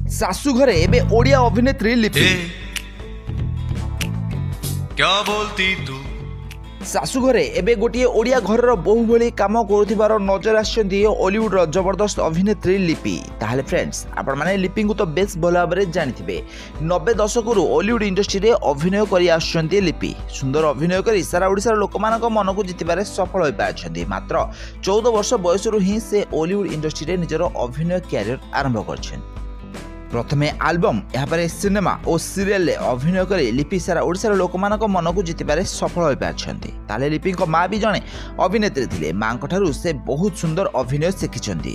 ଶାଶୁ ଘରେ ଏବେ ଓଡ଼ିଆ ଅଭିନେତ୍ରୀ ଲିପି। क्या बोलती तू ଶାଶୁ ଘରେ ଏବେ ଗୋଟିଏ ଓଡ଼ିଆ ଘରର ବୋହୂ ଭଳି କାମ କରୁଥିବାର ନଜର ଆସିଛନ୍ତି ଅଲିଉଡର ଜବରଦସ୍ତ ଅଭିନେତ୍ରୀ ଲିପି। ତାହେଲେ ଫ୍ରେଣ୍ଡସ୍, ଆପଣମାନେ ଲିପିଙ୍କୁ ତ ବେଶ୍ ଭଲ ଭାବରେ ଜାଣିଥିବେ। 90 ଦଶକରୁ ଅଲିଉଡ ଇଣ୍ଡଷ୍ଟ୍ରିରେ ଅଭିନୟ କରି ଆସୁଛନ୍ତି ଲିପି। ସୁନ୍ଦର ଅଭିନୟ କରି ସାରା ଓଡ଼ିଶାର ଲୋକମାନଙ୍କ ମନକୁ ଜିତିବାରେ ସଫଳ ହୋଇପାରିଛନ୍ତି। ମାତ୍ର 14 ବର୍ଷ ବୟସରୁ ହିଁ ସେ ଅଲିଉଡ ଇଣ୍ଡଷ୍ଟ୍ରିରେ ନିଜର ଅଭିନୟ କ୍ୟାରିୟର ଆରମ୍ଭ କରିଛନ୍ତି। ପ୍ରଥମେ ଆଲବମ୍, ଏହାପରେ ସିନେମା ଓ ସିରିଏଲରେ ଅଭିନୟ କରି ଲିପି ସାରା ଓଡ଼ିଶାର ଲୋକମାନଙ୍କ ମନକୁ ଜିତିବାରେ ସଫଳ ହୋଇପାରିଛନ୍ତି। ତାହେଲେ ଲିପିଙ୍କ ମା ବି ଜଣେ ଅଭିନେତ୍ରୀ ଥିଲେ। ମାଙ୍କଠାରୁ ସେ ବହୁତ ସୁନ୍ଦର ଅଭିନୟ ଶିଖିଛନ୍ତି।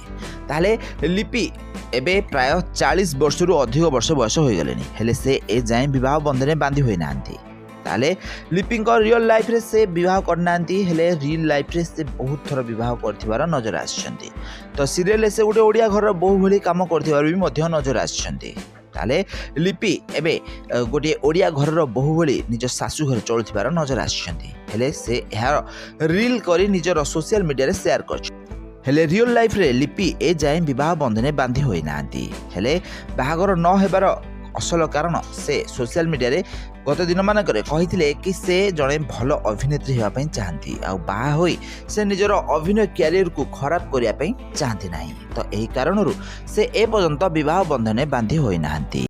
ତାହେଲେ ଲିପି ଏବେ ପ୍ରାୟ 40 ବର୍ଷରୁ ଅଧିକ ବର୍ଷ ବୟସ ହୋଇଗଲେଣି, ହେଲେ ସେ ଏଯାଏଁ ବିବାହ ବନ୍ଧନରେ ବାନ୍ଧି ହୋଇନାହାନ୍ତି। ତାହେଲେ ଲିପିଙ୍କ ରିଅଲ୍ ଲାଇଫ୍ରେ ସେ ବିବାହ କରିନାହାନ୍ତି, ହେଲେ ରିଅଲ୍ ଲାଇଫ୍ରେ ସେ ବହୁତ ଥର ବିବାହ କରିଥିବାର ନଜର ଆସିଛନ୍ତି। ତ ସିରିଏଲରେ ସେ ଗୋଟେ ଓଡ଼ିଆ ଘରର ବୋହୂ ଭଳି କାମ କରିଥିବାର ବି ମଧ୍ୟ ନଜର ଆସିଛନ୍ତି। ତାହେଲେ ଲିପି ଏବେ ଗୋଟିଏ ଓଡ଼ିଆ ଘରର ବୋହୂ ଭଳି ନିଜ ଶାଶୁ ଘରେ ଚଳୁଥିବାର ନଜର ଆସିଛନ୍ତି। ହେଲେ ସେ ଏହାର ରିଲ୍ କରି ନିଜର ସୋସିଆଲ ମିଡ଼ିଆରେ ସେୟାର କରିଛନ୍ତି। ହେଲେ ରିଅଲ୍ ଲାଇଫ୍ରେ ଲିପି ଏଯାଏଁ ବିବାହ ବନ୍ଧନରେ ବାନ୍ଧି ହୋଇନାହାନ୍ତି। ହେଲେ ବାହାଘର ନ ହେବାର ଅସଲ କାରଣ ସେ ସୋସିଆଲ ମିଡ଼ିଆରେ ଗତ ଦିନମାନଙ୍କରେ କହିଥିଲେ କି ସେ ଜଣେ ଭଲ ଅଭିନେତ୍ରୀ ହେବା ପାଇଁ ଚାହାନ୍ତି, ଆଉ ବାହା ହୋଇ ସେ ନିଜର ଅଭିନୟ କ୍ୟାରିୟରକୁ ଖରାପ କରିବା ପାଇଁ ଚାହାନ୍ତି ନାହିଁ। ତ ଏହି କାରଣରୁ ସେ ଏପର୍ଯ୍ୟନ୍ତ ବିବାହ ବନ୍ଧନରେ ବାନ୍ଧି ହୋଇନାହାନ୍ତି।